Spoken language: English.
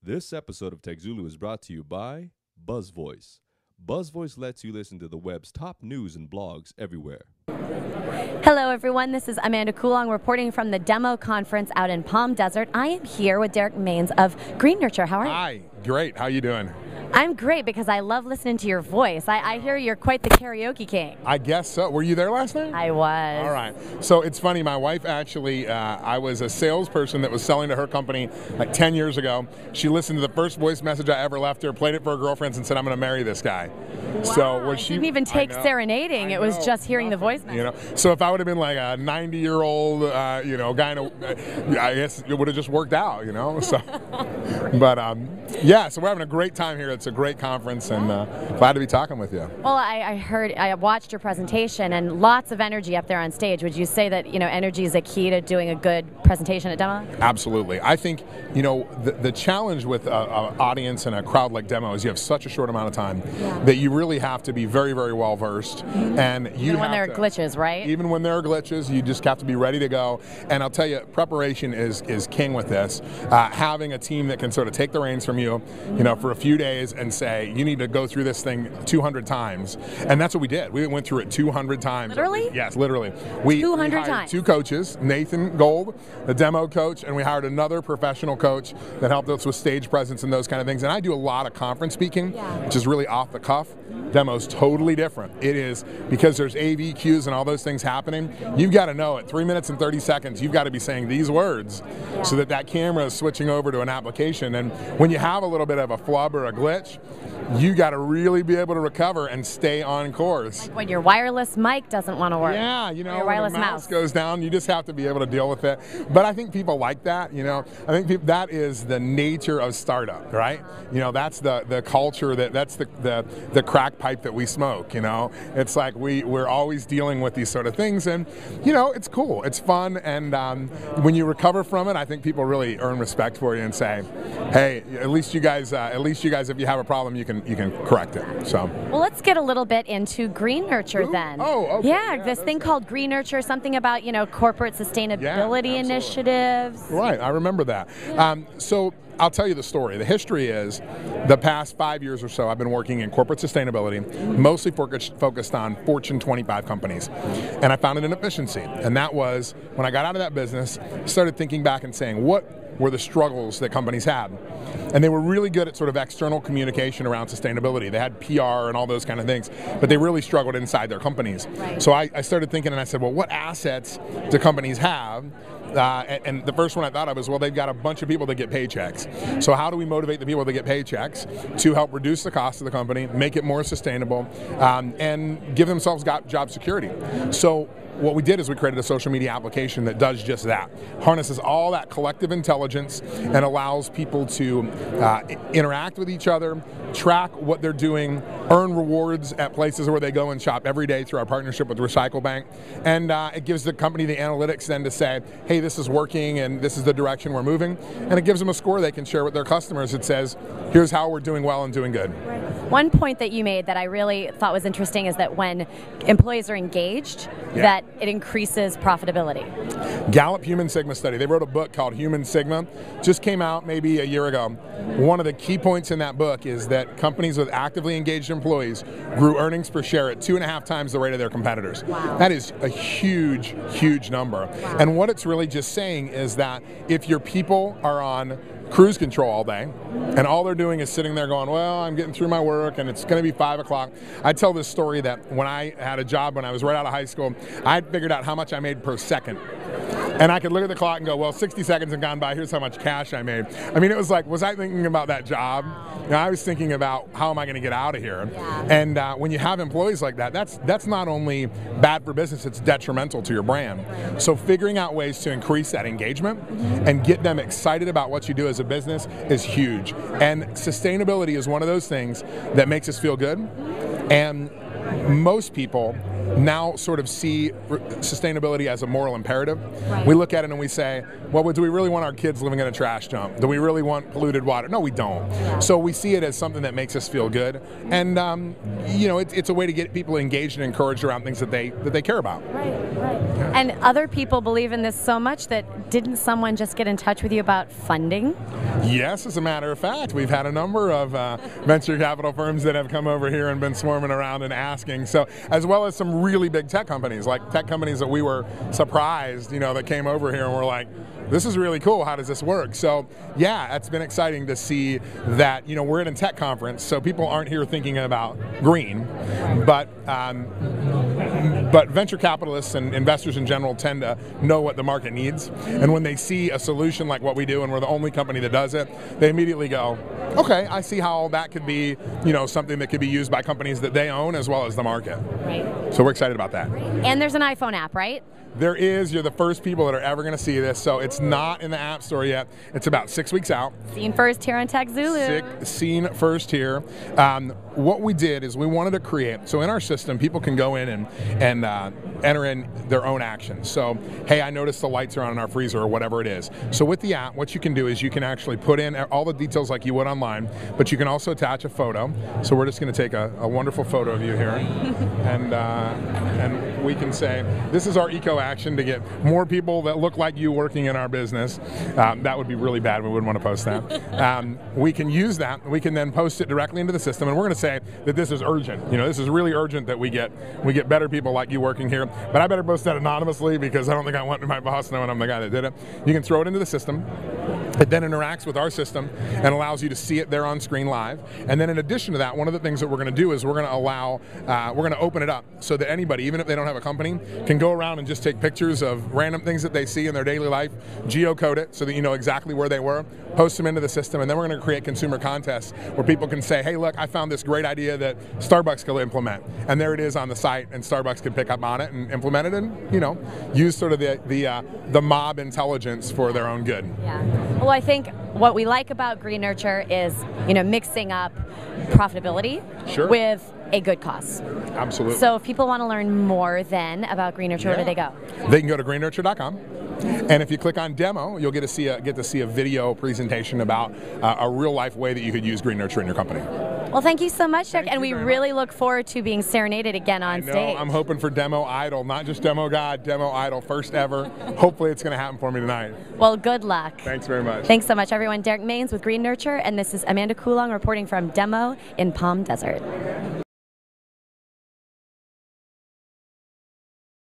This episode of TechZulu is brought to you by BuzzVoice. BuzzVoice lets you listen to the web's top news and blogs everywhere. Hello everyone, this is Amanda Coulong reporting from the demo conference out in Palm Desert. I am here with Derrick of GreenNuture. How are you? Hi, great. How you doing? I'm great because I love listening to your voice. I hear you're quite the karaoke king. I guess so. Were you there last night? I was. All right. So it's funny, my wife actually, I was a salesperson that was selling to her company like 10 years ago. She listened to the first voice message I ever left her, played it for her girlfriends, and said, I'm going to marry this guy. Wow, so was she didn't even take serenading. It was just hearing the voice message. You know, so if I would have been like a 90-year-old, guy, I guess it would have just worked out, So, but yeah, so we're having a great time here. It's a great conference, and glad to be talking with you. Well, I watched your presentation, and lots of energy up there on stage. Would you say that energy is a key to doing a good presentation at demo? Absolutely. I think the challenge with an audience and a crowd like demo is you have such a short amount of time that you really have to be very, very well versed, and even when there are glitches, right? Even when there are glitches, you just have to be ready to go. And I'll tell you, preparation is king with this. Having a team that can sort of take the reins from you, for a few days and say, you need to go through this thing 200 times. And that's what we did. We went through it 200 times. Literally? Yes, literally. We hired times. 2 coaches, Nathan Gold, the demo coach, and we hired another professional coach that helped us with stage presence and those kind of things. And I do a lot of conference speaking, which is really off the cuff. Demo's totally different. It is because there's AV cues and all those things happening. You've got to know it. 3 minutes and 30 seconds, you've got to be saying these words so that camera is switching over to an application. And when you have a little bit of a flub or a glitch, you got to really be able to recover and stay on course. Like when your wireless mic doesn't want to work. Yeah, your when wireless the mouse goes down, you just have to be able to deal with it. But I think people like that, I think that is the nature of startup, right? That's the culture, that's the crack pipe that we smoke, It's like we're always dealing with these sort of things, and it's cool, it's fun, and when you recover from it, I think people really earn respect for you and say, hey, at least you guys, if you have a problem, you can correct it. So. Well, let's get a little bit into GreenNuture then. Oh, okay. Yeah, this thing called GreenNuture, something about corporate sustainability initiatives. Right, I remember that. So I'll tell you the story. The history is the past 5 years or so I've been working in corporate sustainability, mostly focused on Fortune 25 companies. And I found an inefficiency. And that was when I got out of that business, started thinking back and saying, what were the struggles that companies had? And they were really good at sort of external communication around sustainability. They had PR and all those kind of things, but they really struggled inside their companies. Right. So I started thinking, and I said, well, what assets do companies have? And the first one I thought of was, well, they've got a bunch of people that get paychecks. So how do we motivate the people that get paychecks to help reduce the cost of the company, make it more sustainable, and give themselves job security? So what we did is we created a social media application that does just that. Harnesses all that collective intelligence and allows people to interact with each other, track what they're doing, earn rewards at places where they go and shop every day through our partnership with Recycle Bank. And it gives the company the analytics then to say, hey, this is working and this is the direction we're moving. And it gives them a score they can share with their customers that says, here's how we're doing well and doing good. Right. One point that you made that I really thought was interesting is that when employees are engaged, that it increases profitability. Gallup Human Sigma study. They wrote a book called Human Sigma. Just came out maybe a year ago. One of the key points in that book is that companies with actively engaged employees grew earnings per share at 2.5 times the rate of their competitors. Wow. That is a huge, huge number. Wow. And what it's really just saying is that if your people are on cruise control all day, and all they're doing is sitting there going, well, I'm getting through my work and it's going to be 5 o'clock. I tell this story that when I had a job when I was right out of high school, I had figured out how much I made per second. And I could look at the clock and go, well, 60 seconds have gone by, here's how much cash I made. I mean, it was like, was I thinking about that job? I was thinking about how am I going to get out of here? Yeah. And when you have employees like that, that's not only bad for business, it's detrimental to your brand. So figuring out ways to increase that engagement and get them excited about what you do as a business is huge. And sustainability is one of those things that makes us feel good. And most people now sort of see sustainability as a moral imperative. Right. We look at it and we say, well, do we really want our kids living in a trash dump? Do we really want polluted water? No, we don't. Yeah. So we see it as something that makes us feel good. And, it's a way to get people engaged and encouraged around things that they care about. Right, right. And other people believe in this so much that didn't someone just get in touch with you about funding? Yes, as a matter of fact, we've had a number of venture capital firms that have come over here and been swarming around and asking. So, as well as some really big tech companies, like tech companies that we were surprised, that came over here and were like, this is really cool. How does this work? So, yeah, it's been exciting to see that, we're at a tech conference, so people aren't here thinking about green, but venture capitalists and investors in general tend to know what the market needs. And when they see a solution like what we do, and we're the only company that does it, they immediately go, okay, I see how that could be, something that could be used by companies that they own as well as the market. Right. So we're excited about that. And there's an iPhone app, right? There is. You're the first people that are ever going to see this. So it's not in the App Store yet. It's about 6 weeks out. Seen first here on TechZulu. Seen first here. What we did is we wanted to create, so in our system, people can go in and enter in their own actions. So, hey, I noticed the lights are on in our freezer or whatever it is. So with the app, what you can do is you can actually put in all the details like you would online, but you can also attach a photo. So we're just going to take a wonderful photo of you here, and we can say, this is our eco action to get more people that look like you working in our business. That would be really bad. We wouldn't want to post that. We can use that. We can then post it directly into the system, and we're going to say that this is urgent. This is really urgent that we get better people like you working here. But I better post that anonymously because I don't think I want my boss knowing I'm the guy that did it. You can throw it into the system. It then interacts with our system and allows you to see it there on screen live. And then in addition to that, one of the things that we're going to do is we're going to open it up so that anybody, even if they don't have a company, can go around and just take pictures of random things that they see in their daily life, geocode it so that you know exactly where they were, post them into the system, and then we're going to create consumer contests where people can say, hey, look, I found this great idea that Starbucks could implement. And there it is on the site, and Starbucks can pick up on it and implement it and, use sort of the mob intelligence for their own good. Yeah. Well, I think what we like about GreenNuture is, mixing up profitability with a good cause. Absolutely. So if people want to learn more then about GreenNuture, where do they go? They can go to greennuture.com. And if you click on demo, you'll get to see a video presentation about a real life way that you could use GreenNuture in your company. Well, thank you so much, Derrick, and we really look forward to being serenaded again on stage. I'm hoping for Demo Idol, not just Demo God, Demo Idol, first ever. Hopefully it's going to happen for me tonight. Well, good luck. Thanks very much. Thanks so much, everyone. Derrick Maines with GreenNuture, and this is Amanda Coulong reporting from Demo in Palm Desert.